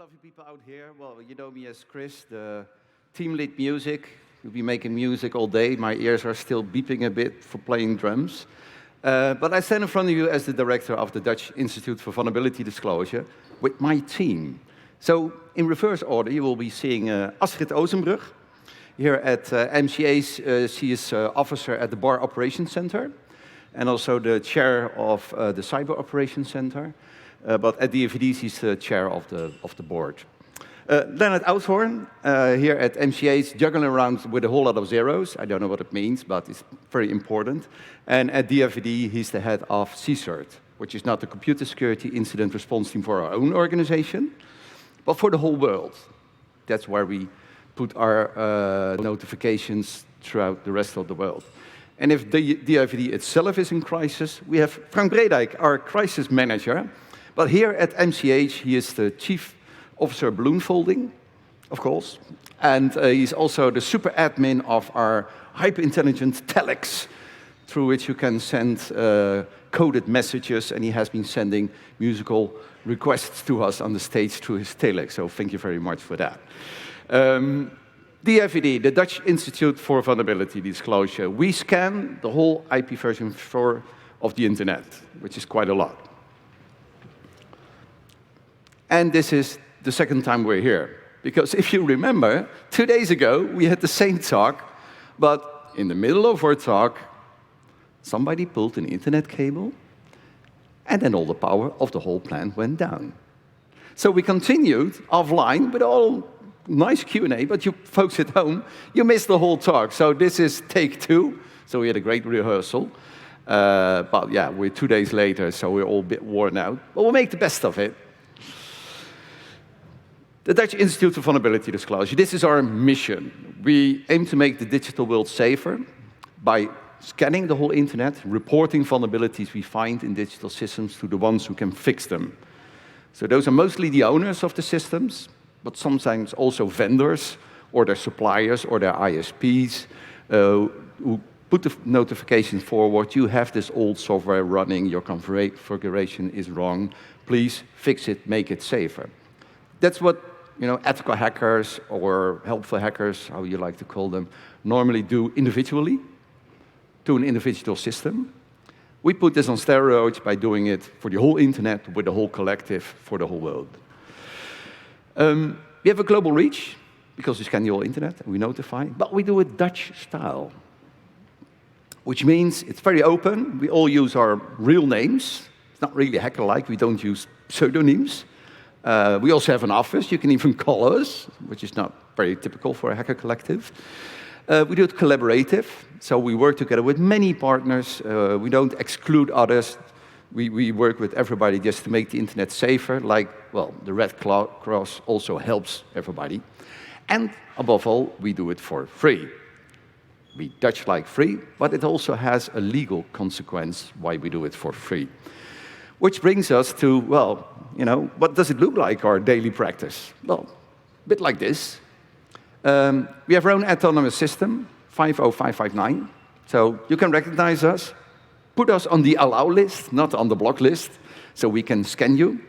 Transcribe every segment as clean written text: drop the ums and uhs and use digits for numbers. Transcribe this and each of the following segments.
lovely people out here. Well, you know me as Chris, the team lead music. We'll be making music all day. My ears are still beeping a bit for playing drums. But I stand in front of you as the director of the Dutch Institute for Vulnerability Disclosure with my team. So in reverse order, you will be seeing Astrid Ozenbrug here at MCA's. She is officer at the Bar Operations Center and also the chair of the Cyber Operations Center. But at DFD, she's the chair of the board. Leonard Outhorn, here at MCA, is juggling around with a whole lot of zeros. I don't know what it means, but it's very important. And at DFD, he's the head of CSIRT, which is not the Computer Security Incident Response Team for our own organization, but for the whole world. That's where we put our notifications throughout the rest of the world. And if the DFD itself is in crisis, we have Frank Bredijk, our crisis manager. But here at MCH, he is the chief officer balloon folding, of course. And he's also the super admin of our hyper-intelligent telex, through which you can send coded messages. And he has been sending musical requests to us on the stage through his telex. So thank you very much for that. DFD, the Dutch Institute for Vulnerability Disclosure. We scan the whole IPv4 of the internet, which is quite a lot. And this is the second time we're here. Because if you remember, 2 days ago, we had the same talk, but in the middle of our talk, somebody pulled an internet cable, and then all the power of the whole plant went down. So we continued offline with all nice Q&A, but you folks at home, you missed the whole talk. So this is take 2. So we had a great rehearsal. But yeah, we're 2 days later, so we're all a bit worn out. But we'll make the best of it. The Dutch Institute for Vulnerability Disclosure, this is our mission. We aim to make the digital world safer by scanning the whole internet, reporting vulnerabilities we find in digital systems to the ones who can fix them. So those are mostly the owners of the systems, but sometimes also vendors or their suppliers or their ISPs who put the notification forward. You have this old software running, your configuration is wrong. Please fix it, make it safer. That's what ethical hackers or helpful hackers, how you like to call them, normally do individually to an individual system. We put this on steroids by doing it for the whole internet with the whole collective for the whole world. We have a global reach because we scan the whole internet and we notify, but we do it Dutch style, which means it's very open. We all use our real names. It's not really hacker-like. We don't use pseudonyms. We also have an office. You can even call us, which is not very typical for a hacker collective. We do it collaborative, so we work together with many partners. We don't exclude others. We work with everybody just to make the internet safer, like, well, the Red Cross also helps everybody. And above all, we do it for free. We Dutch like free, but it also has a legal consequence why we do it for free. Which brings us to, well, what does it look like, our daily practice? Well, a bit like this. We have our own autonomous system, 50559. So you can recognize us, put us on the allow list, not on the block list, so we can scan you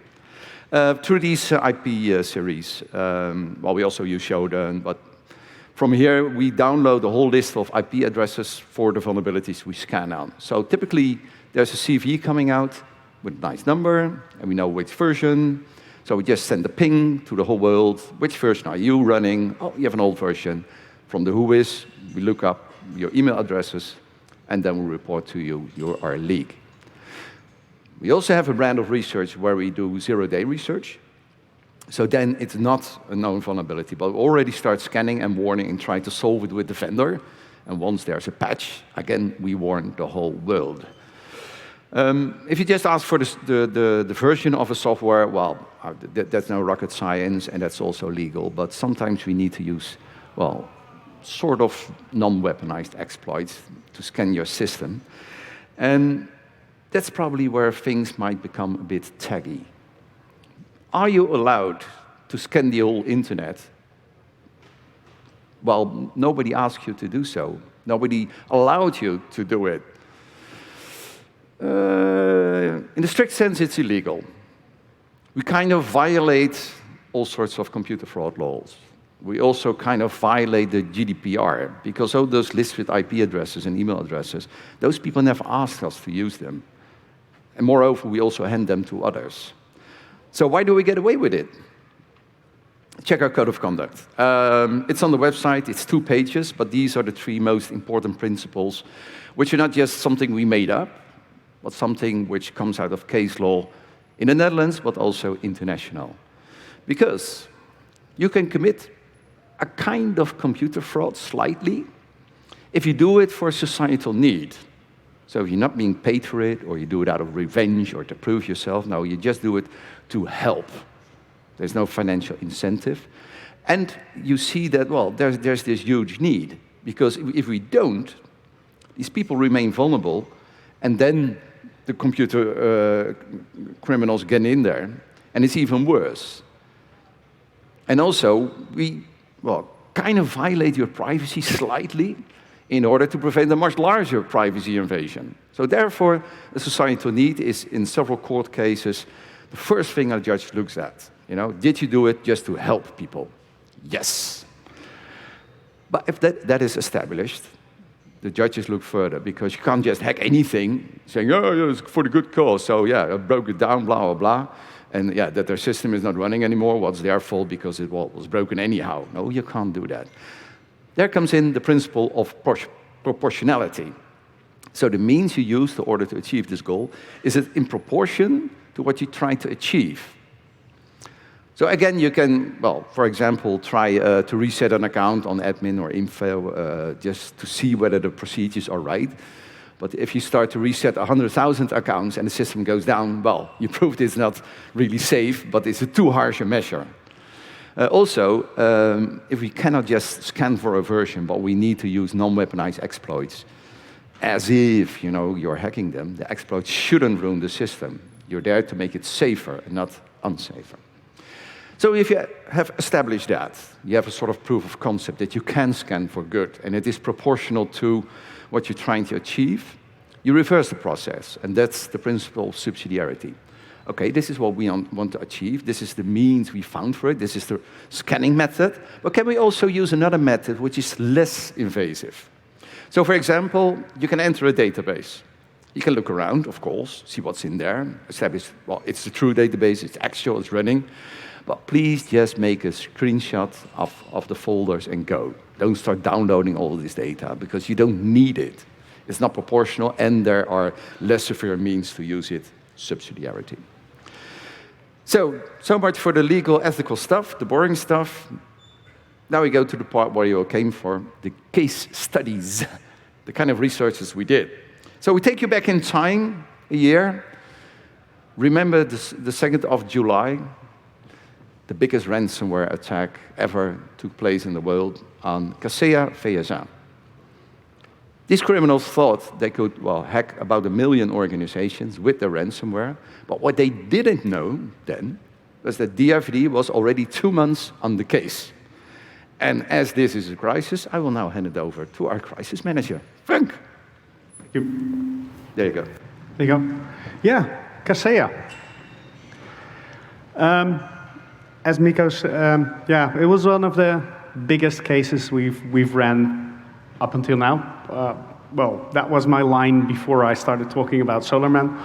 through these IP series. Well, we also use Shodan, but from here, we download the whole list of IP addresses for the vulnerabilities we scan on. So typically, there's a CVE coming out with a nice number, and we know which version. So we just send a ping to the whole world. Which version are you running? Oh, you have an old version. From the whois, we look up your email addresses, and then we report to you, you're our leak. We also have a brand of research where we do zero-day research. So then it's not a known vulnerability, but we already start scanning and warning and try to solve it with the vendor. And once there's a patch, again, we warn the whole world. If you just ask for the version of a software, well, that's no rocket science, and that's also legal. But sometimes we need to use, well, sort of non-weaponized exploits to scan your system. And that's probably where things might become a bit taggy. Are you allowed to scan the whole internet? Well, nobody asked you to do so. Nobody allowed you to do it. In the strict sense, it's illegal. We kind of violate all sorts of computer fraud laws. We also kind of violate the GDPR, because all those lists with IP addresses and email addresses, those people never asked us to use them. And moreover, we also hand them to others. So why do we get away with it? Check our code of conduct. It's on the website, it's 2 pages, but these are the 3 most important principles, which are not just something we made up, but something which comes out of case law in the Netherlands, but also international. Because you can commit a kind of computer fraud slightly if you do it for a societal need. So if you're not being paid for it, or you do it out of revenge or to prove yourself, no, you just do it to help. There's no financial incentive. And you see that, well, there's this huge need, because if we don't, these people remain vulnerable, and then the computer criminals get in there, and it's even worse. And also, we, well, kind of violate your privacy slightly in order to prevent a much larger privacy invasion. So therefore, the societal need is, in several court cases, the first thing a judge looks at. You know, did you do it just to help people? Yes. But if that is established, the judges look further, because you can't just hack anything, saying, oh, yeah, it's for the good cause, so yeah, I broke it down, blah, blah, blah. And yeah, that their system is not running anymore, what's their fault because it was broken anyhow. No, you can't do that. There comes in the principle of proportionality. So the means you use in order to achieve this goal, is it in proportion to what you try to achieve? So again, you can, well, for example, try to reset an account on admin or info just to see whether the procedures are right. But if you start to reset 100,000 accounts and the system goes down, well, you proved it's not really safe, but it's a too harsh a measure. Also, if we cannot just scan for a version, but we need to use non-weaponized exploits, as if, you know, you're hacking them, the exploits shouldn't ruin the system. You're there to make it safer and not unsafer. So if you have established that, you have a sort of proof of concept that you can scan for good, and it is proportional to what you're trying to achieve, you reverse the process, and that's the principle of subsidiarity. Okay, this is what we want to achieve, this is the means we found for it, this is the scanning method, but can we also use another method which is less invasive? So for example, you can enter a database. You can look around, of course, see what's in there, establish, well, it's a true database, it's actual, it's running, but please just make a screenshot of the folders and go. Don't start downloading all of this data, because you don't need it. It's not proportional, and there are less severe means to use it, subsidiarity. So much for the legal, ethical stuff, the boring stuff. Now we go to the part where you all came for, the case studies, the kind of researches we did. So we take you back in time, a year. Remember the 2nd of July, the biggest ransomware attack ever took place in the world on Kaseya VSA. These criminals thought they could, well, hack about 1 million organizations with their ransomware, but what they didn't know then was that DIVD was already 2 months on the case. And as this is a crisis, I will now hand it over to our crisis manager, Frank. Thank you. There you go. There you go. Yeah, Kaseya. As Mikko said, yeah, it was one of the biggest cases we've ran up until now. Well, that was my line before I started talking about SolarMan.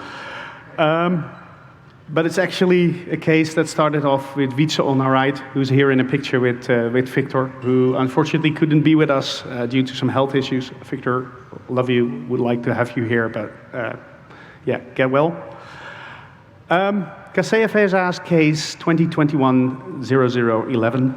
But it's actually a case that started off with Wietse on our right, who's here in a picture with Victor, who unfortunately couldn't be with us due to some health issues. Victor, love you, would like to have you here, but yeah, get well. Kaseya VSA's case 2021-0011.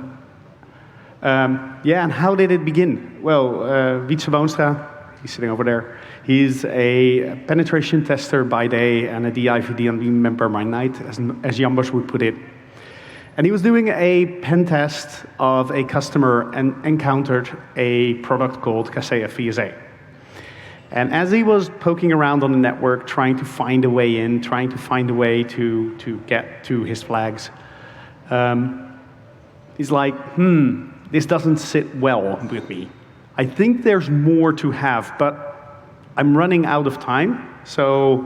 Yeah, and how did it begin? Well, Wietse Boonstra, he's sitting over there. He's a penetration tester by day and a DIVD member by night, as Jambos would put it. And he was doing a pen test of a customer and encountered a product called Kaseya VSA. And as he was poking around on the network, trying to find a way in, trying to find a way to get to his flags, he's like, this doesn't sit well with me. I think there's more to have, but I'm running out of time. So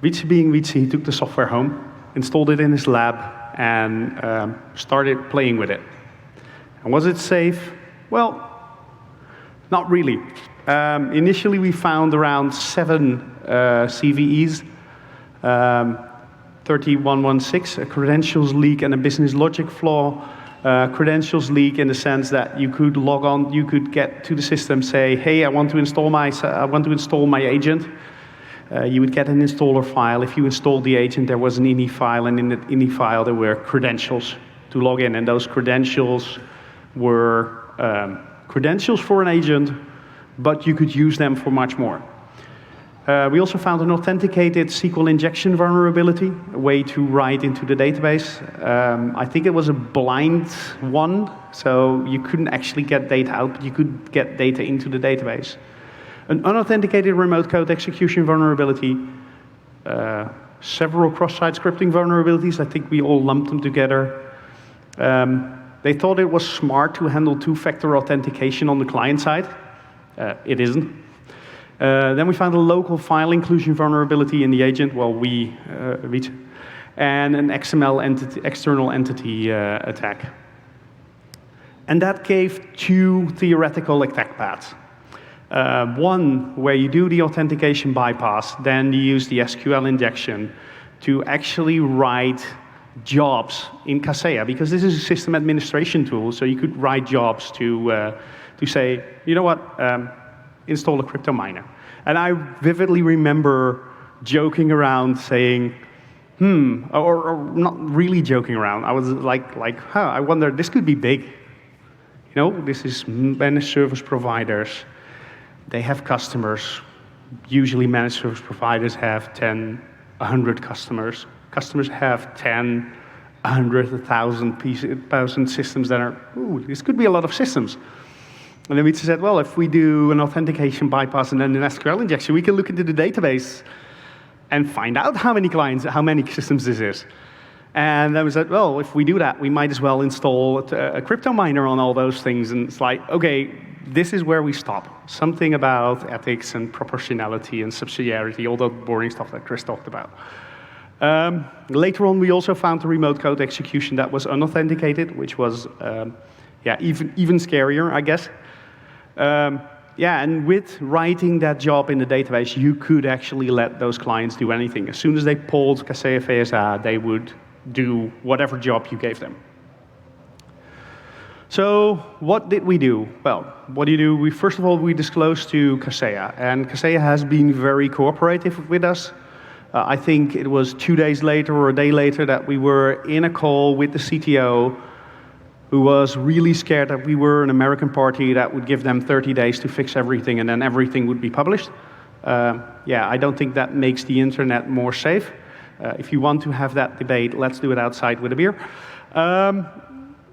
Wietse being Wietse, he took the software home, installed it in his lab, and started playing with it. And was it safe? Well, not really. Initially, we found around 7 CVEs, 3116, a credentials leak and a business logic flaw. Credentials leak in the sense that you could log on, you could get to the system, say, hey, I want to install my agent. You would get an installer file. If you installed the agent, there was an ini file, and in the ini file there were credentials to log in, and those credentials were credentials for an agent, but you could use them for much more. We also found an authenticated SQL injection vulnerability, a way to write into the database. I think it was a blind one, so you couldn't actually get data out, but you could get data into the database. An unauthenticated remote code execution vulnerability, several cross-site scripting vulnerabilities. I think we all lumped them together. They thought it was smart to handle two-factor authentication on the client side. It isn't. Then we found a local file inclusion vulnerability in the agent, and an XML external entity attack. And that gave 2 theoretical attack paths. One, where you do the authentication bypass, then you use the SQL injection to actually write jobs in Kaseya, because this is a system administration tool, so you could write jobs to say, you know what, install a crypto miner. And I vividly remember joking around saying, or not really joking around. I was like, I wonder, this could be big. You know, this is managed service providers. They have customers. Usually managed service providers have 10, 100 customers. Customers have 10, 100, 1,000 systems that are, this could be a lot of systems. And then we said, well, if we do an authentication bypass and then an SQL injection, we can look into the database and find out how many clients, how many systems this is. And then we said, well, if we do that, we might as well install a crypto miner on all those things. And it's like, okay, this is where we stop. Something about ethics and proportionality and subsidiarity, all that boring stuff that Chris talked about. Later on, we also found a remote code execution that was unauthenticated, which was even scarier, I guess. And with writing that job in the database, you could actually let those clients do anything. As soon as they pulled Kaseya VSA, they would do whatever job you gave them. So what did we do? Well, what do you do? First of all, we disclosed to Kaseya, and Kaseya has been very cooperative with us. I think it was 2 days later or a day later that we were in a call with the CTO, who was really scared that we were an American party that would give them 30 days to fix everything and then everything would be published. I don't think that makes the internet more safe. If you want to have that debate, let's do it outside with a beer.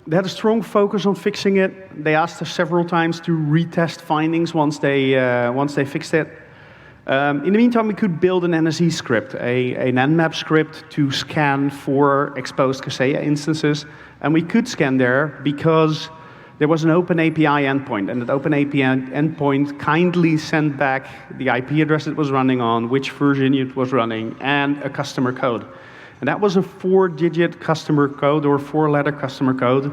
They had a strong focus on fixing it. They asked us several times to retest findings once they fixed it. In the meantime, we could build an NSE script, an Nmap script to scan for exposed Kaseya instances. And we could scan there because there was an open API endpoint. And that open API endpoint kindly sent back the IP address it was running on, which version it was running, and a customer code. And that was a 4-digit customer code or 4-letter customer code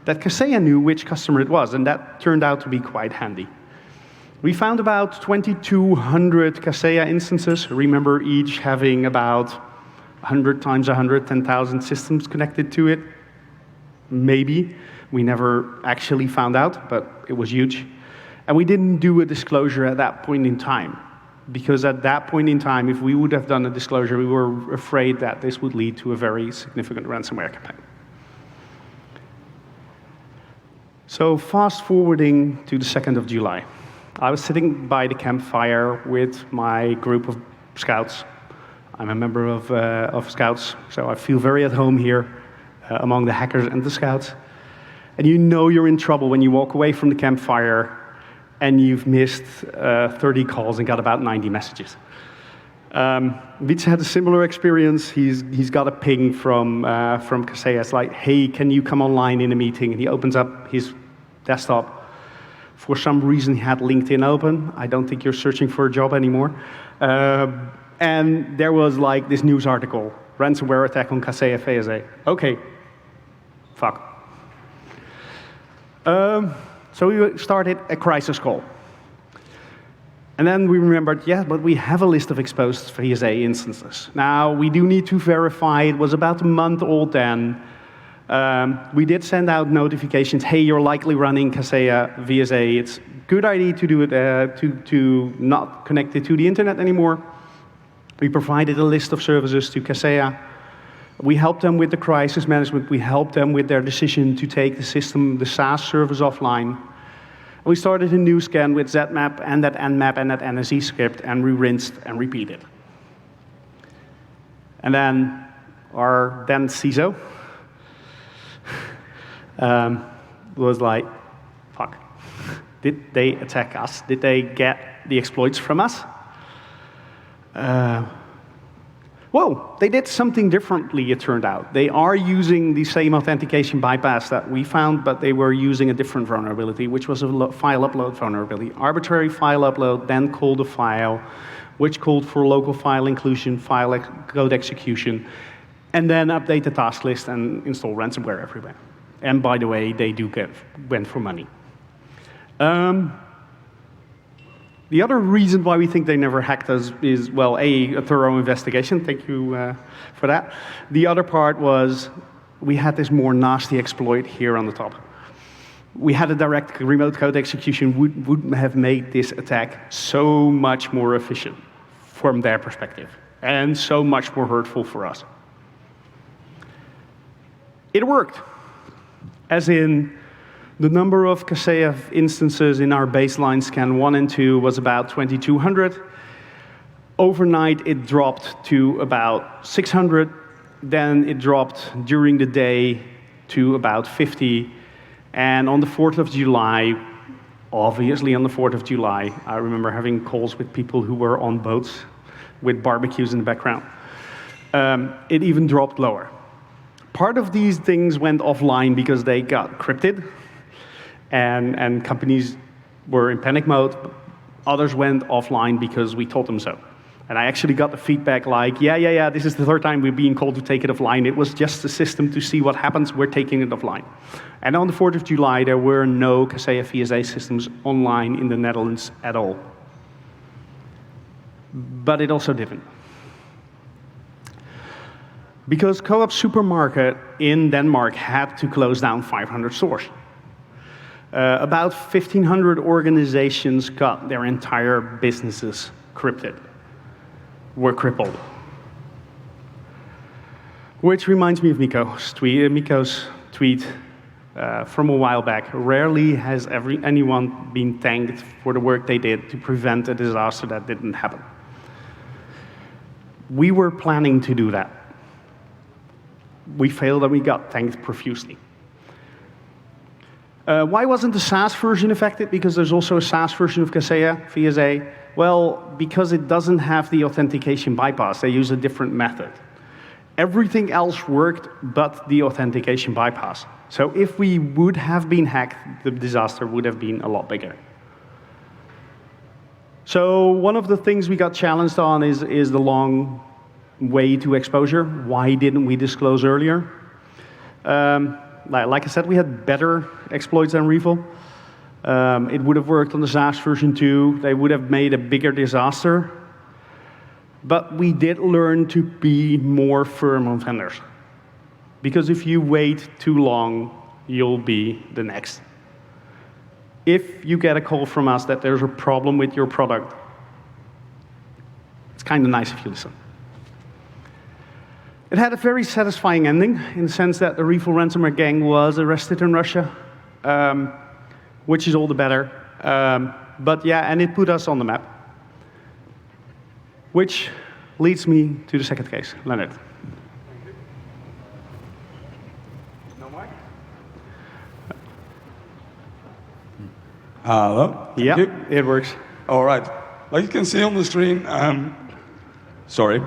that Kaseya knew which customer it was. And that turned out to be quite handy. We found about 2,200 Kaseya instances, remember each having about 100 times 100, 10,000 systems connected to it. Maybe. We never actually found out, but it was huge. And we didn't do a disclosure at that point in time, because at that point in time, if we would have done a disclosure, we were afraid that this would lead to a very significant ransomware campaign. So fast forwarding to the 2nd of July. I was sitting by the campfire with my group of scouts. I'm a member of scouts, so I feel very at home here among the hackers and the scouts. And you know you're in trouble when you walk away from the campfire and you've missed 30 calls and got about 90 messages. Wietse had a similar experience. He's got a ping from Kaseya. It's like, hey, can you come online in a meeting? And he opens up his desktop. For some reason, he had LinkedIn open. I don't think you're searching for a job anymore. And there was like this news article, ransomware attack on Kaseya VSA. Okay, Fuck. So we started a crisis call. And then we remembered, yeah, but we have a list of exposed VSA instances. Now, we do need to verify. It was about a month old then. We did send out notifications, hey, you're likely running Kaseya VSA. It's a good idea to do it, to not connect it to the internet anymore. We provided a list of services to Kaseya. We helped them with the crisis management. We helped them with their decision to take the system, the SaaS service offline. We started a new scan with ZMap and that Nmap and that NSE script, and we rinsed and repeated. And then our then CISO was like, fuck, did they attack us? Did they get the exploits from us? Whoa, they did something differently, it turned out. They are using the same authentication bypass that we found, but they were using a different vulnerability, which was a file upload vulnerability. Arbitrary file upload, then called a file, which called for local file inclusion, code execution, and then update the task list and install ransomware everywhere. And by the way, they went for money. The other reason why we think they never hacked us is, well, a thorough investigation. Thank you for that. The other part was we had this more nasty exploit here on the top. We had a direct remote code execution would have made this attack so much more efficient from their perspective and so much more hurtful for us. It worked, as in the number of Kaseya instances in our baseline scan 1 and 2 was about 2,200. Overnight, it dropped to about 600. Then it dropped during the day to about 50. And on the 4th of July, obviously on the 4th of July, I remember having calls with people who were on boats with barbecues in the background. It even dropped lower. Part of these things went offline because they got encrypted. And companies were in panic mode. Others went offline because we told them so. And I actually got the feedback like, yeah, this is the third time we're being called to take it offline. It was just a system to see what happens. We're taking it offline. And on the 4th of July, there were no Kaseya VSA systems online in the Netherlands at all. But it also didn't. Because Co-op Supermarket in Denmark had to close down 500 stores. About 1,500 organizations got their entire businesses were crippled. Which reminds me of Miko's tweet from a while back. Rarely has anyone been thanked for the work they did to prevent a disaster that didn't happen. We were planning to do that. We failed and we got thanked profusely. Why wasn't the SaaS version affected? Because there's also a SaaS version of Kaseya VSA. Well, because it doesn't have the authentication bypass. They use a different method. Everything else worked but the authentication bypass. So if we would have been hacked, the disaster would have been a lot bigger. So one of the things we got challenged on is the long way to exposure. Why didn't we disclose earlier? Like I said, we had better exploits than Refill. It would have worked on the SaaS version too. They would have made a bigger disaster. But we did learn to be more firm on vendors. Because if you wait too long, you'll be the next. If you get a call from us that there's a problem with your product, it's kind of nice if you listen. It had a very satisfying ending in the sense that the Refill ransomware gang was arrested in Russia, which is all the better. But yeah, and it put us on the map. Which leads me to the second case. Leonard. No mic? Hello? Yeah, it works. All right. Like you can see on the screen, sorry.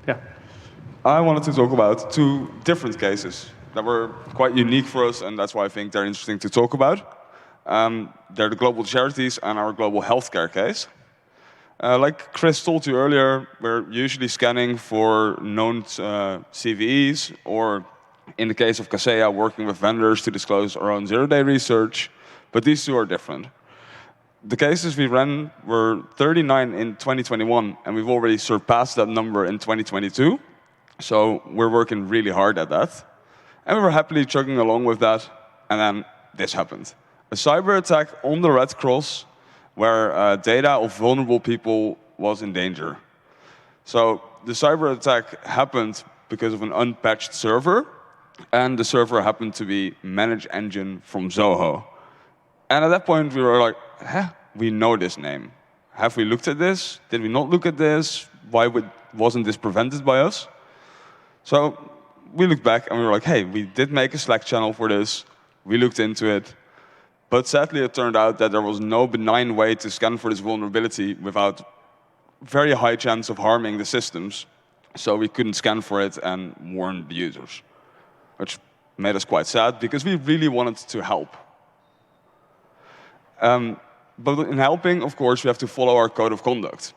Yeah. I wanted to talk about two different cases that were quite unique for us, and that's why I think they're interesting to talk about. They're the global charities and our global healthcare case. Like Chris told you earlier, we're usually scanning for known CVEs or In the case of Kaseya, working with vendors to disclose our own zero-day research, but these two are different. The cases we ran were 39 in 2021, and we've already surpassed that number in 2022. So we're working really hard at that. And we were happily chugging along with that, and then this happened. A cyber attack on the Red Cross where data of vulnerable people was in danger. So the cyber attack happened because of an unpatched server, and the server happened to be Manage Engine from Zoho. And at that point, we were like, we know this name. Have we looked at this? Did we not look at this? Why wasn't this prevented by us? So we looked back and we were like, hey, we did make a Slack channel for this. We looked into it. But sadly, it turned out that there was no benign way to scan for this vulnerability without very high chance of harming the systems. So we couldn't scan for it and warn the users, which made us quite sad because we really wanted to help. But in helping, of course, we have to follow our code of conduct.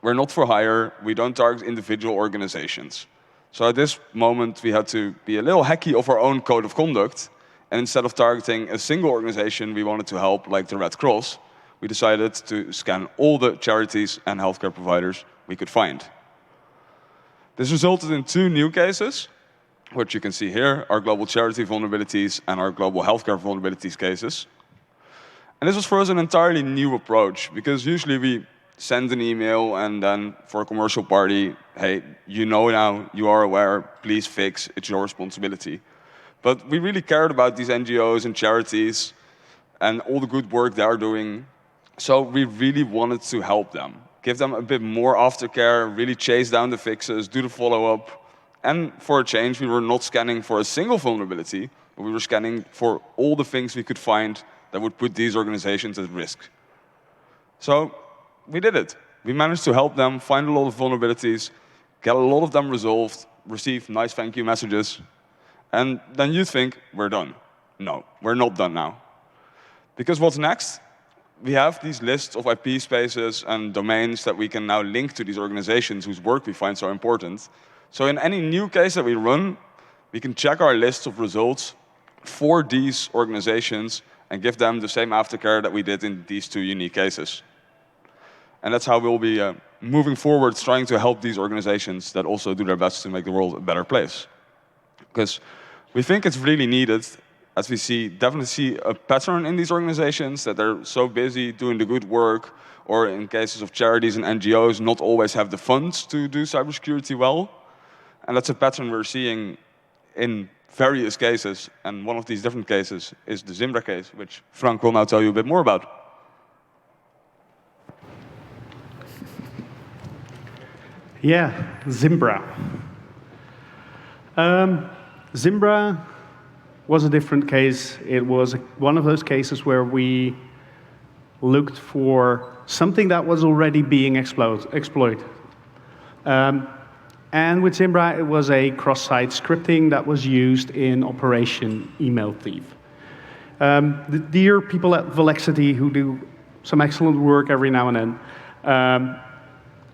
We're not for hire. We don't target individual organizations. So at this moment, we had to be a little hacky of our own code of conduct. And instead of targeting a single organization we wanted to help, like the Red Cross, we decided to scan all the charities and healthcare providers we could find. This resulted in 2 new cases, which you can see here, our global charity vulnerabilities and our global healthcare vulnerabilities cases. And this was for us an entirely new approach, because usually we send an email and then for a commercial party, hey, you know now, you are aware, please fix, it's your responsibility. But we really cared about these NGOs and charities and all the good work they are doing. So we really wanted to help them, give them a bit more aftercare, really chase down the fixes, do the follow-up. And for a change, we were not scanning for a single vulnerability, but we were scanning for all the things we could find that would put these organizations at risk. So we did it. We managed to help them find a lot of vulnerabilities, get a lot of them resolved, receive nice thank you messages, and then you think, we're done. No, we're not done now. Because what's next? We have these lists of IP spaces and domains that we can now link to these organizations whose work we find so important. So in any new case that we run, we can check our list of results for these organizations and give them the same aftercare that we did in these 2 unique cases. And that's how we'll be moving forward, trying to help these organizations that also do their best to make the world a better place. Because we think it's really needed, as we definitely see a pattern in these organizations, that they're so busy doing the good work, or in cases of charities and NGOs, not always have the funds to do cybersecurity well. And that's a pattern we're seeing in various cases, and one of these different cases is the Zimbra case, which Frank will now tell you a bit more about. Yeah, Zimbra. Zimbra was a different case. It was one of those cases where we looked for something that was already being exploited. And with Zimbra, it was a cross-site scripting that was used in Operation Email Thief. The dear people at Velexity, who do some excellent work every now and then,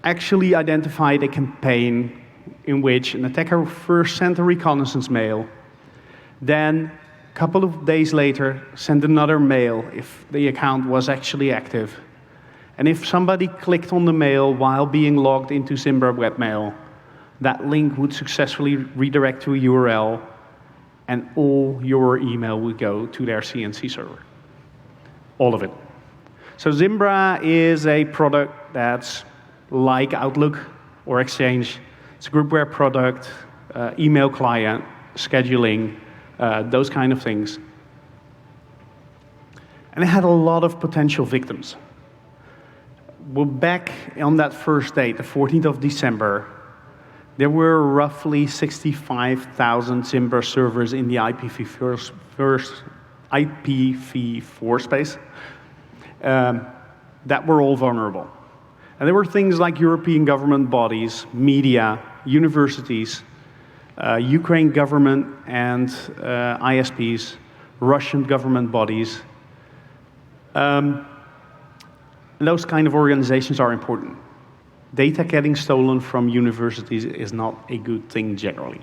actually identified a campaign in which an attacker first sent a reconnaissance mail, then a couple of days later sent another mail if the account was actually active. And if somebody clicked on the mail while being logged into Zimbra webmail, that link would successfully redirect to a URL, and all your email would go to their CNC server. All of it. So Zimbra is a product that's like Outlook or Exchange. It's a groupware product, email client, scheduling, those kind of things. And it had a lot of potential victims. Well, back on that first date, the 14th of December, there were roughly 65,000 Zimbra servers in the IPv4 space that were all vulnerable. And there were things like European government bodies, media, universities, Ukraine government and ISPs, Russian government bodies. Those kind of organizations are important. Data getting stolen from universities is not a good thing generally.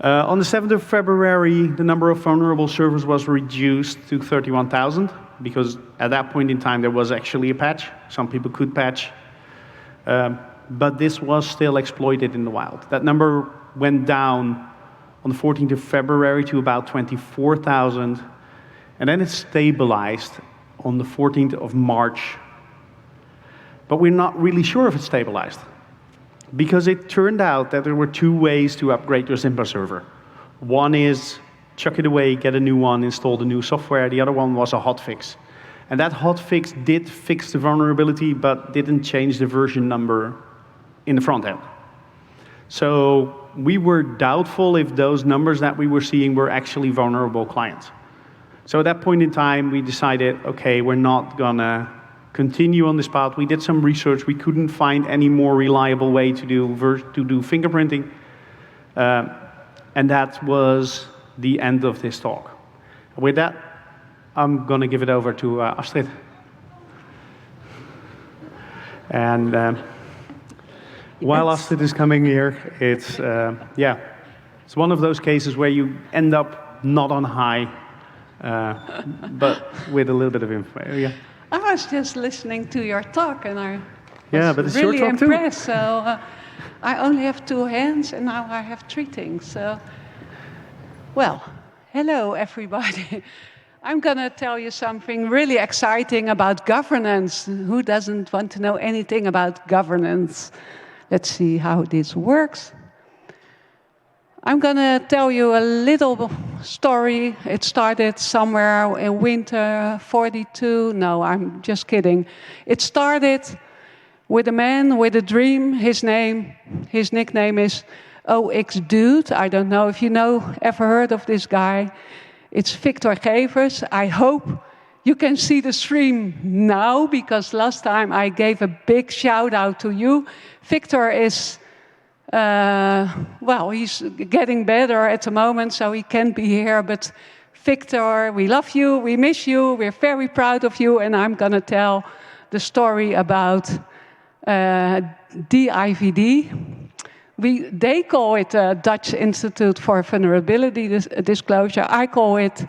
On the 7th of February, the number of vulnerable servers was reduced to 31,000 because at that point in time there was actually a patch. Some people could patch. But this was still exploited in the wild. That number went down on the 14th of February to about 24,000, and then it stabilized on the 14th of March. But we're not really sure if it stabilized, because it turned out that there were two ways to upgrade your Zimba server. One is chuck it away, get a new one, install the new software. The other one was a hotfix. And that hotfix did fix the vulnerability, but didn't change the version number in the front end. So we were doubtful if those numbers that we were seeing were actually vulnerable clients. So at that point in time, we decided, okay, we're not gonna continue on this path. We did some research. We couldn't find any more reliable way to do fingerprinting. And that was the end of this talk. With that, I'm going to give it over to Astrid. And while Astrid is coming here, it's one of those cases where you end up not on high, but with a little bit of info. Yeah. I was just listening to your talk, and I but was it's really your talk impressed. Too. So I only have 2 hands, and now I have 3 things. So, well, hello everybody. I'm going to tell you something really exciting about governance. Who doesn't want to know anything about governance? Let's see how this works. I'm going to tell you a little story. It started somewhere in winter 42. No, I'm just kidding. It started with a man with a dream. His nickname is OX Dude. I don't know if you ever heard of this guy. It's Victor Gevers. I hope you can see the stream now, because last time I gave a big shout out to you. Victor is, he's getting better at the moment, so he can't be here. But Victor, we love you, we miss you, we're very proud of you, and I'm going to tell the story about DIVD. They call it Dutch Institute for Vulnerability Disclosure. I call it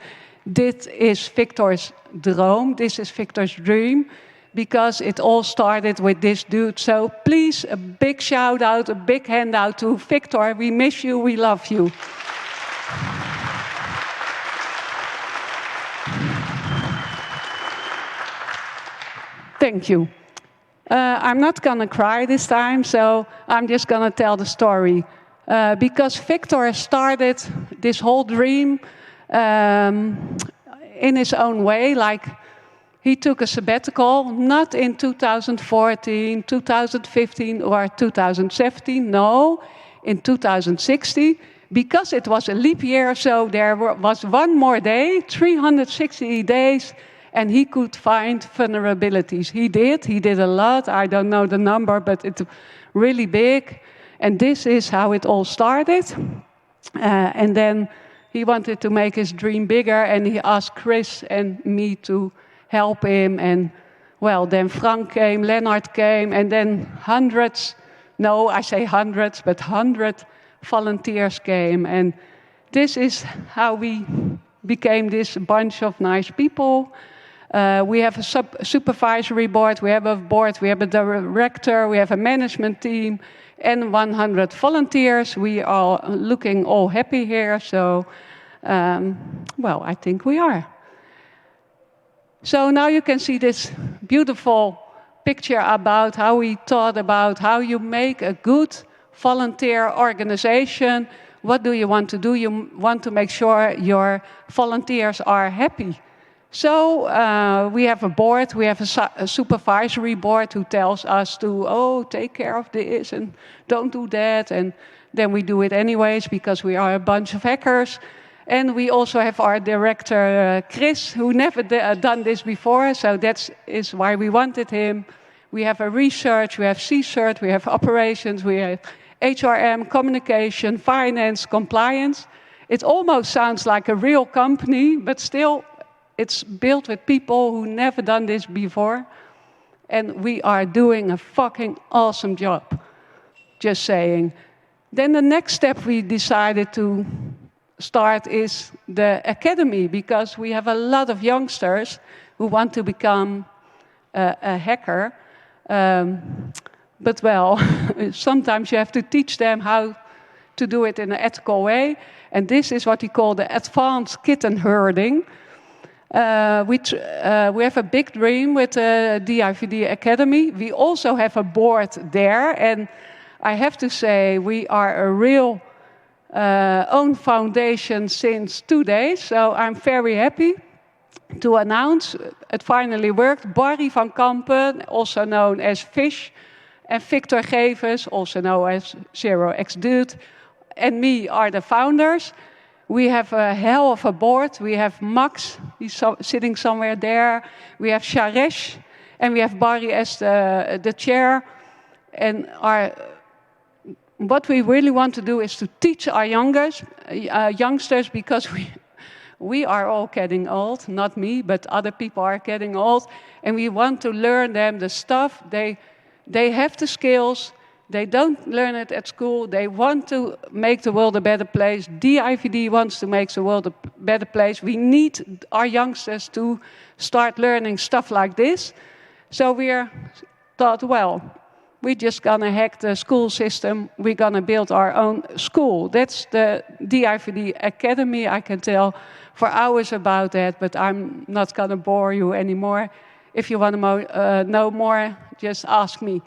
Dit is Victor's Droom. This is Victor's dream, because it all started with this dude. So please, a big shout out, a big hand out to Victor. We miss you, we love you. Thank you. I'm not going to cry this time, so I'm just going to tell the story. Because Victor started this whole dream in his own way. Like, he took a sabbatical, not in 2014, 2015, or 2017, no, in 2016, because it was a leap year, so there was one more day, 360 days, and he could find vulnerabilities. He did a lot. I don't know the number, but it's really big. And this is how it all started. And then he wanted to make his dream bigger, and he asked Chris and me to help him. And, well, then Frank came, Lennart came, and then hundreds, no, I say hundreds, but 100 volunteers came. And this is how we became this bunch of nice people. We have a supervisory board, we have a board, we have a director, we have a management team, and 100 volunteers. We are looking all happy here, so, I think we are. So now you can see this beautiful picture about how we thought about how you make a good volunteer organization. What do you want to do? You want to make sure your volunteers are happy. So we have a board, we have a supervisory board who tells us to, take care of this and don't do that. And then we do it anyways because we are a bunch of hackers. And we also have our director, Chris, who never done this before. So that is why we wanted him. We have a research, we have CSERT, we have operations, we have HRM, communication, finance, compliance. It almost sounds like a real company, but still, it's built with people who never done this before. And we are doing a fucking awesome job. Just saying. Then the next step we decided to start is the academy, because we have a lot of youngsters who want to become a hacker. But well, sometimes you have to teach them how to do it in an ethical way. And this is what we call the advanced kitten herding. We have a big dream with the DIVD Academy. We also have a board there. And I have to say, we are a real own foundation since 2 days. So I'm very happy to announce it finally worked. Barry van Kampen, also known as Fish, and Victor Gevers, also known as 0xDude, and me are the founders. We have a hell of a board. We have Max, he's sitting somewhere there. We have Sharesh, and we have Barry as the chair. And what we really want to do is to teach our youngsters, because we are all getting old, not me, but other people are getting old, and we want to learn them the stuff. They have the skills, they don't learn it at school, they want to make the world a better place. DIVD wants to make the world a better place. We need our youngsters to start learning stuff like this. So we thought, well, we're just gonna hack the school system. We're gonna build our own school. That's the DIVD Academy. I can tell for hours about that, but I'm not gonna bore you anymore. If you want to know more, just ask me.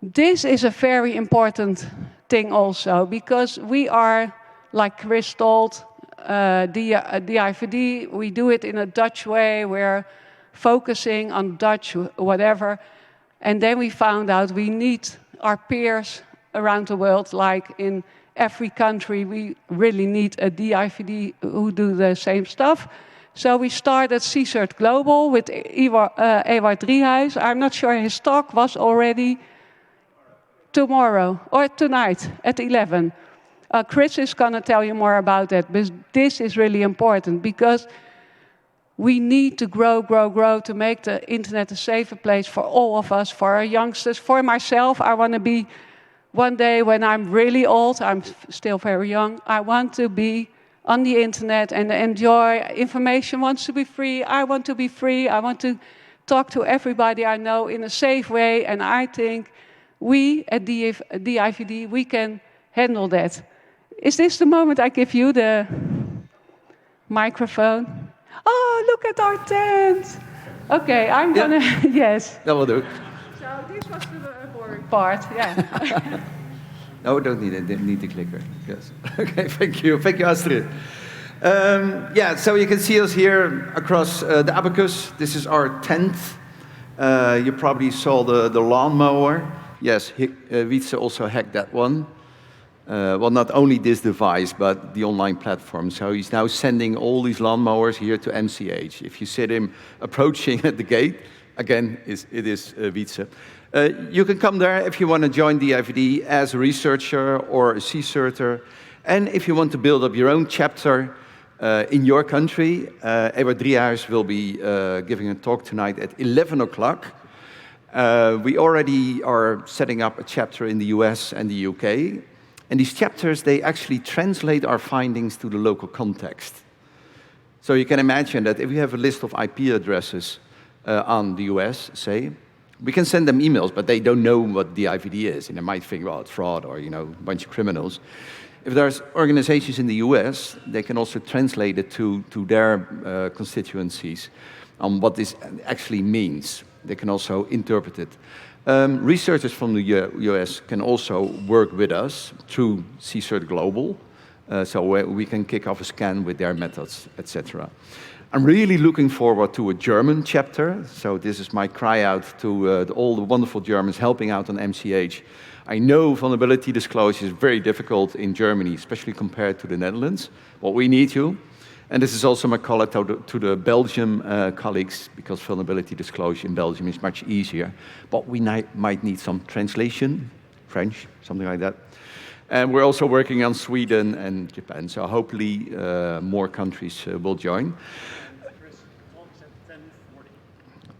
This is a very important thing also, because we are, like Chris told, DIVD, we do it in a Dutch way. We're focusing on Dutch, whatever. And then we found out we need our peers around the world, like in every country, we really need a DIVD who do the same stuff. So we started CSERT Global with Ewart Driehuis. I'm not sure his talk was already tomorrow or tonight at 11. Chris is going to tell you more about that, but this is really important, because we need to grow to make the internet a safer place for all of us, for our youngsters, for myself. I want to be, one day when I'm really old, I'm still very young, I want to be on the internet and enjoy. Information wants to be free. I want to be free. I want to talk to everybody I know in a safe way. And I think we at DIVD, we can handle that. Is this the moment I give you the microphone? Oh, look at our tent. Okay, I'm gonna, yes. That will do. So this was the boring part, yeah. No, don't need the clicker. Yes. Okay, thank you. Thank you, Astrid. Yeah, so you can see us here across the Abacus. This is our tent. You probably saw the lawnmower. Yes, Wietse also hacked that one. Well, not only this device, but the online platform. So he's now sending all these lawnmowers here to MCH. If you see him approaching at the gate, again, it is Wietse. You can come there if you want to join DIVD as a researcher or a CSERTer. And if you want to build up your own chapter in your country, Ewart Driehuis will be giving a talk tonight at 11 o'clock. We already are setting up a chapter in the US and the UK. And these chapters, they actually translate our findings to the local context. So you can imagine that if we have a list of IP addresses on the US, say, we can send them emails, but they don't know what DIVD is, and they might think, well, it's fraud or, a bunch of criminals. If there's organizations in the US, they can also translate it to their constituencies on what this actually means. They can also interpret it. Researchers from the US can also work with us through CSERT Global, so we can kick off a scan with their methods, etc. I'm really looking forward to a German chapter, so this is my cry out to all the wonderful Germans helping out on MCH. I know vulnerability disclosure is very difficult in Germany, especially compared to the Netherlands. Well, we need you. And this is also my call out to the Belgian colleagues, because vulnerability disclosure in Belgium is much easier. But we might need some translation, French, something like that. And we're also working on Sweden and Japan, so hopefully more countries will join.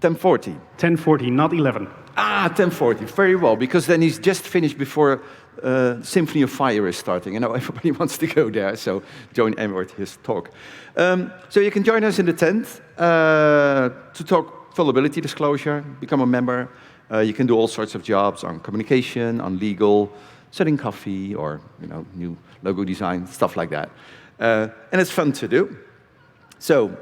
10:40. 10:40, not 11. Ah, 10:40, very well, because then he's just finished before Symphony of Fire is starting. I know everybody wants to go there, so join Edward his talk. So you can join us in the tent to talk vulnerability disclosure, become a member. You can do all sorts of jobs on communication, on legal, selling coffee, or new logo design, stuff like that. And it's fun to do. So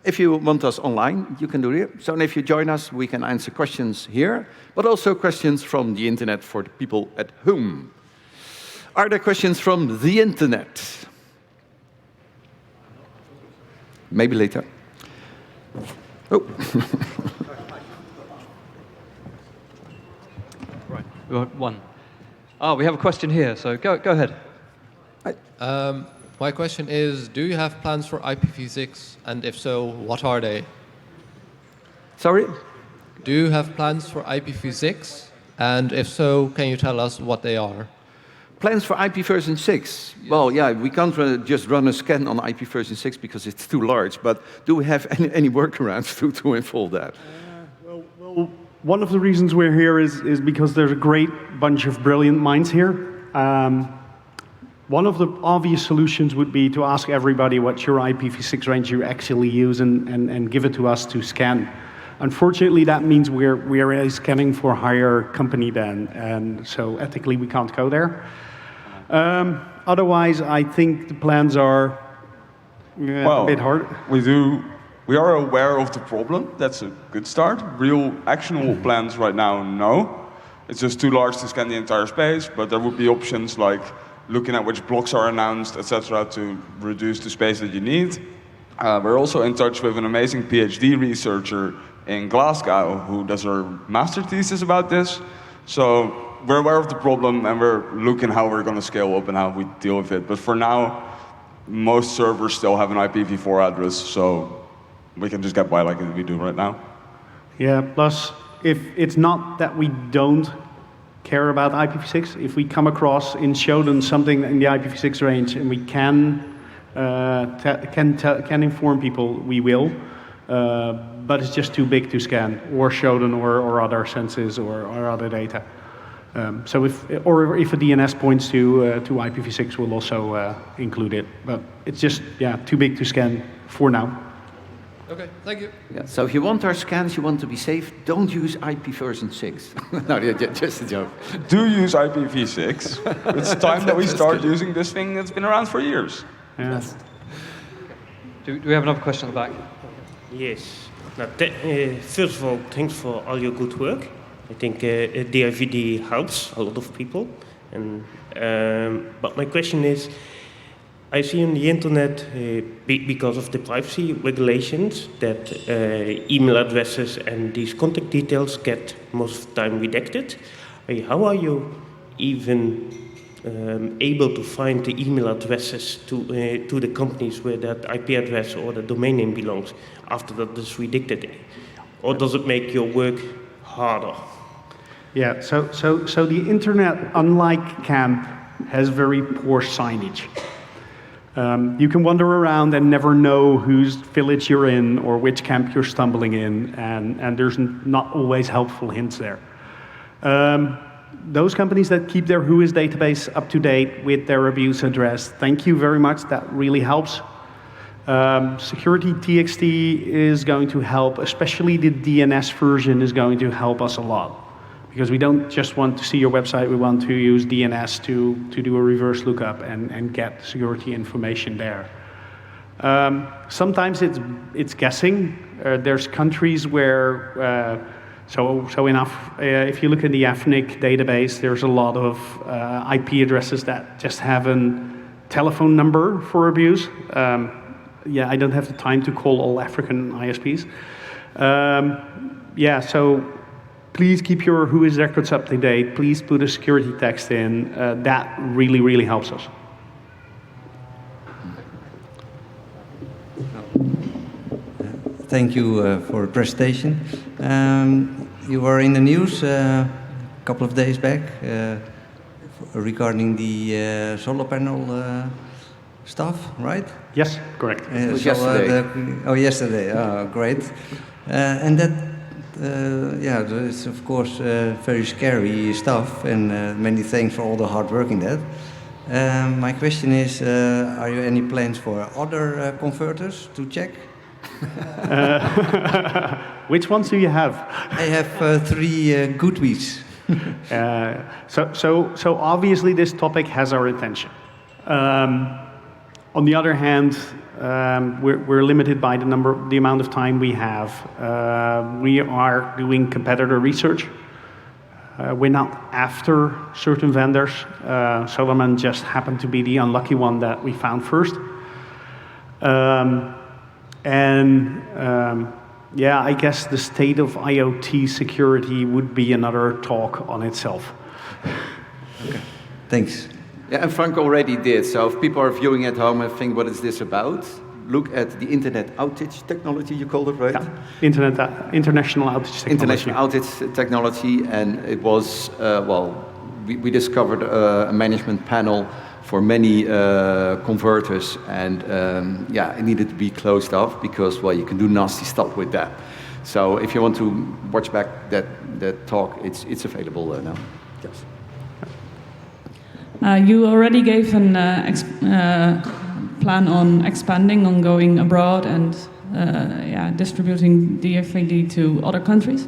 if you want us online, you can do it. So if you join us, we can answer questions here, but also questions from the internet for the people at home. Are there questions from the internet? Maybe later. Oh. Right, we got one. Oh, we have a question here, so go ahead. My question is, do you have plans for IPv6? And if so, what are they? Sorry? Do you have plans for IPv6? And if so, can you tell us what they are? Plans for IP version 6? Yes. Well, yeah, we can't just run a scan on IP version 6 because it's too large, but do we have any workarounds to involve that? Well, one of the reasons we're here is because there's a great bunch of brilliant minds here. One of the obvious solutions would be to ask everybody what your IPv6 range you actually use and give it to us to scan. Unfortunately, that means we're scanning for higher company then, and so ethically we can't go there. Otherwise, I think the plans are a bit hard. We are aware of the problem. That's a good start. Real actionable plans right now, no. It's just too large to scan the entire space, but there would be options like looking at which blocks are announced, etc., to reduce the space that you need. We're also in touch with an amazing PhD researcher in Glasgow who does her master thesis about this. So we're aware of the problem and we're looking how we're going to scale up and how we deal with it. But for now, most servers still have an IPv4 address, so we can just get by like we do right now. Yeah, plus, if it's not that we don't care about IPv6, if we come across in Shodan something in the IPv6 range and we can inform people, we will. But it's just too big to scan, or Shodan, or other senses, or other data. So if a DNS points to IPv6, we'll also include it. But it's just too big to scan for now. Okay, thank you. Yeah, so if you want our scans, you want to be safe, don't use IP version 6. No, just a joke. Do use IPv6. It's time that we start using this thing that's been around for years. Yeah. Yes. Do we have another question at the back? Yes. Now, first of all, thanks for all your good work. I think DIVD helps a lot of people. And but my question is, I see on the internet, because of the privacy regulations, that email addresses and these contact details get most of the time redacted. How are you even able to find the email addresses to the companies where that IP address or the domain name belongs after that is redacted? Or does it make your work harder? Yeah, so the internet, unlike camp, has very poor signage. You can wander around and never know whose village you're in or which camp you're stumbling in, and there's not always helpful hints there. Those companies that keep their WHOIS database up to date with their abuse address, thank you very much, that really helps. Security TXT is going to help, especially the DNS version is going to help us a lot. Because we don't just want to see your website, we want to use DNS to do a reverse lookup and get security information there. Sometimes it's guessing. There's countries where, if you look in the AFNIC database, there's a lot of IP addresses that just have a telephone number for abuse. I don't have the time to call all African ISPs. So please keep your WHOIS records up to date. Please put a security text in. That really, really helps us. Thank you for the presentation. You were in the news a couple of days back regarding the solar panel stuff, right? Yes, correct. It was yesterday. Yesterday. Oh, great. And that yeah, it's of course very scary stuff, and many thanks for all the hard work in that. My question is, are you any plans for other converters to check? Which ones do you have? I have 3 good weeks. So obviously this topic has our attention. On the other hand, we're limited by the amount of time we have. We are doing competitor research. We're not after certain vendors. Solomon just happened to be the unlucky one that we found first. Yeah, I guess the state of IoT security would be another talk on itself. Okay. Thanks. Yeah, and Frank already did. So if people are viewing at home and think, what is this about? Look at the internet outage technology, you called it, right? Yeah, international outage technology. International outage technology, and it was, we discovered a management panel for many converters, and yeah, it needed to be closed off because, well, you can do nasty stuff with that. So if you want to watch back that talk, it's available now. Yes. You already gave an plan on expanding, on going abroad, and distributing DFID to other countries.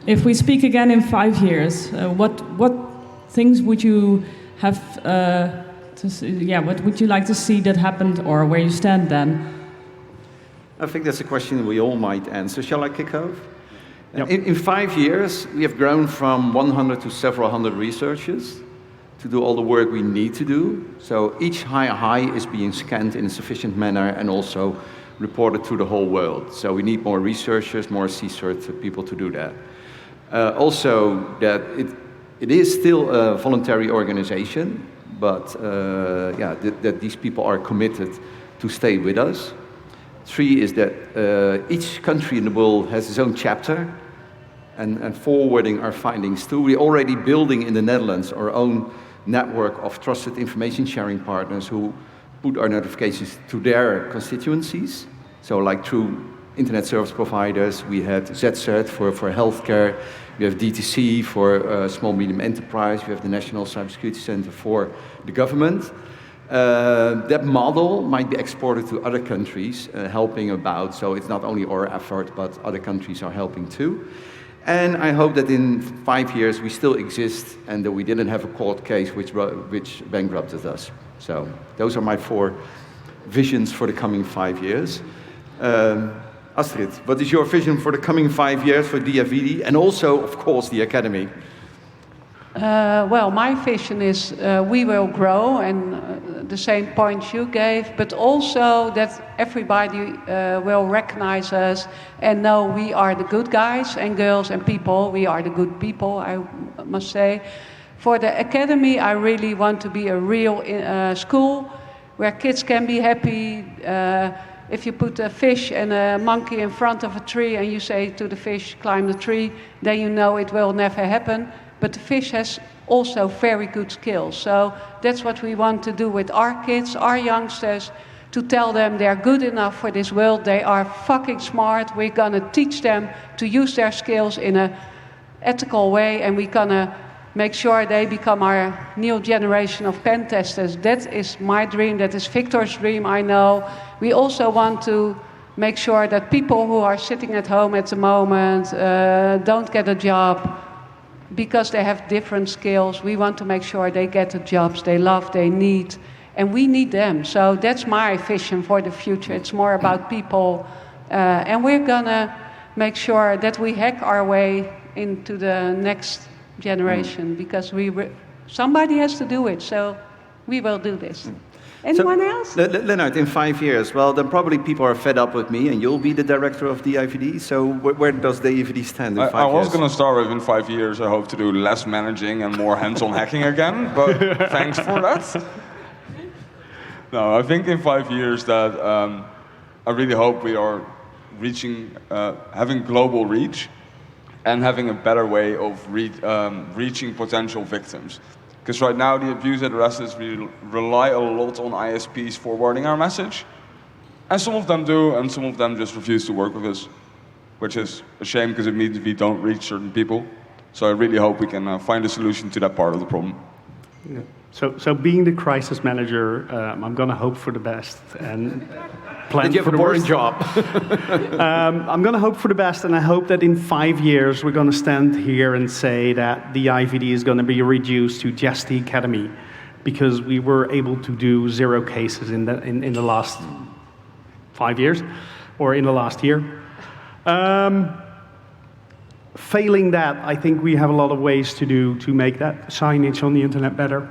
If we speak again in 5 years, what things would you have? What would you like to see that happened, or where you stand then? I think that's a question we all might answer. Shall I kick off? Yep. In 5 years, we have grown from 100 to several hundred researchers to do all the work we need to do. So each high is being scanned in a sufficient manner and also reported to the whole world. So we need more researchers, more CSIRT people to do that. Also, that it is still a voluntary organization, but that these people are committed to stay with us. 3 is that each country in the world has its own chapter, and forwarding our findings too. We're already building in the Netherlands our own network of trusted information sharing partners who put our notifications to their constituencies. So like through internet service providers, we had ZCERT for healthcare, we have DTC for small medium enterprise, we have the National Cybersecurity Center for the government. That model might be exported to other countries, helping about, so it's not only our effort, but other countries are helping too. And I hope that in 5 years we still exist and that we didn't have a court case which bankrupted us. So those are my 4 visions for the coming 5 years. Astrid, what is your vision for the coming 5 years for DFID and also, of course, the Academy? Well, my vision is we will grow, and the same points you gave, but also that everybody will recognize us and know we are the good guys and girls and people. We are the good people, I must say. For the Academy, I really want to be a real school where kids can be happy. If you put a fish and a monkey in front of a tree and you say to the fish, climb the tree, then you know it will never happen. But the fish has also very good skills. So that's what we want to do with our kids, our youngsters, to tell them they're good enough for this world. They are fucking smart. We're going to teach them to use their skills in an ethical way, and we're going to make sure they become our new generation of pen testers. That is my dream. That is Victor's dream, I know. We also want to make sure that people who are sitting at home at the moment don't get a job because they have different skills. We want to make sure they get the jobs they love, they need, and we need them. So that's my vision for the future. It's more about people, and we're gonna make sure that we hack our way into the next generation because somebody has to do it. So we will do this. Anyone else? Leonard, in 5 years, well, then probably people are fed up with me and you'll be the director of the IVD. So where does the IVD stand in 5 years? I was going to start with in 5 years, I hope to do less managing and more hands-on hacking again, but thanks for that. No, I think in 5 years that I really hope we are reaching, having global reach and having a better way of reaching potential victims. Because right now, the abuse addresses, we rely a lot on ISPs forwarding our message. And some of them do, and some of them just refuse to work with us. which is a shame because it means we don't reach certain people. So I really hope we can find a solution to that part of the problem. Yeah. So being the crisis manager, I'm going to hope for the best and plan Did you for have a the boring worst. job? I'm going to hope for the best, and I hope that in 5 years we're going to stand here and say that the IVD is going to be reduced to just the academy, because we were able to do 0 cases in the last 5 years, or in the last year. Failing that, I think we have a lot of ways to do to make that signage on the internet better.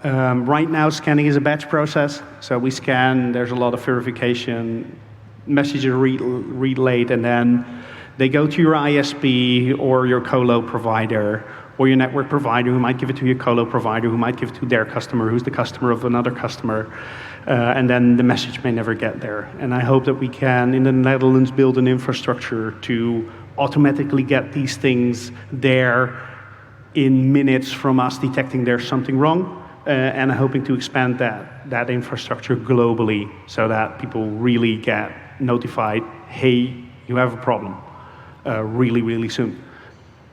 Right now, scanning is a batch process, so we scan, there's a lot of verification, messages are relayed, and then they go to your ISP or your colo provider, or your network provider, who might give it to your colo provider, who might give it to their customer, who's the customer of another customer, and then the message may never get there. And I hope that we can, in the Netherlands, build an infrastructure to automatically get these things there in minutes from us detecting there's something wrong, and hoping to expand that infrastructure globally so that people really get notified, hey, you have a problem, really, really soon.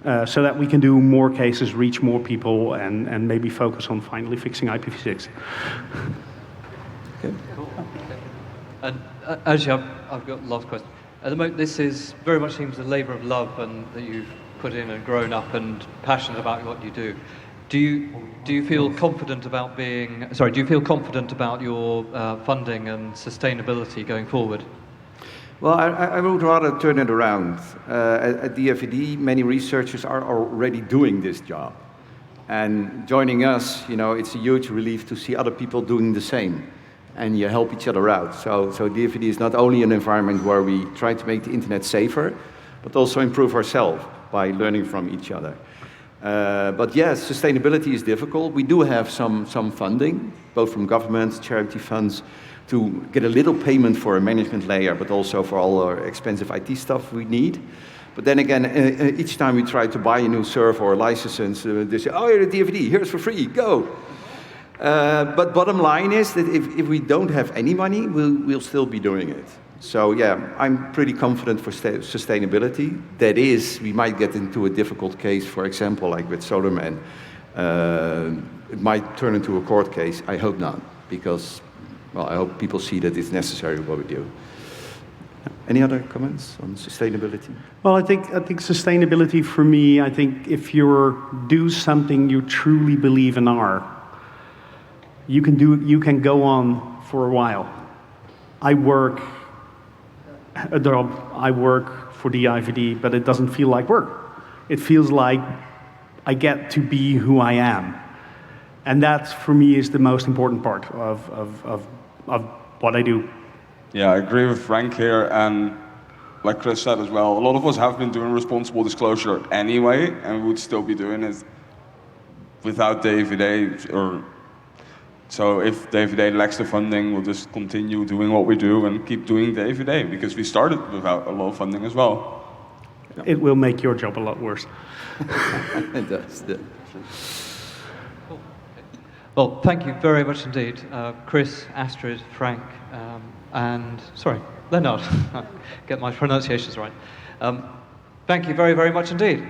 So that we can do more cases, reach more people, and maybe focus on finally fixing IPv6. Okay. Cool. And actually, I've got a last question. At the moment, this is very much seems a labour of love, and that you've put in and grown up and passionate about what you do. Do you feel confident about being? Sorry, do you feel confident about your funding and sustainability going forward? Well, I would rather turn it around. At the IVD, many researchers are already doing this job. And joining us, it's a huge relief to see other people doing the same. And you help each other out. So the IVD is not only an environment where we try to make the internet safer, but also improve ourselves by learning from each other. But yes, sustainability is difficult. We do have some funding, both from governments, charity funds, to get a little payment for a management layer, but also for all our expensive IT stuff we need. But then again, each time we try to buy a new server or license, they say, oh, you're a DVD, here's for free, go. But bottom line is that if we don't have any money, we'll still be doing it. So yeah, I'm pretty confident for sustainability. That is, we might get into a difficult case, for example, like with SolarMan. It might turn into a court case. I hope not, because, well, I hope people see that it's necessary what we do. Any other comments on sustainability? Well, I think sustainability for me, I think if you do something you truly believe in you can go on for a while. I work a job, I work for the IVD, but it doesn't feel like work. It feels like I get to be who I am. And that, for me, is the most important part of what I do. Yeah, I agree with Frank here, and like Chris said as well, a lot of us have been doing responsible disclosure anyway, and we would still be doing it without the IVD. So if the IVD lacks the funding, we'll just continue doing what we do and keep doing the IVD, because we started without a lot of funding as well. It will make your job a lot worse. It does. Yeah. Cool. Well, thank you very much indeed, Chris, Astrid, Frank, and sorry, Leonard. Get my pronunciations right. Thank you very, very much indeed.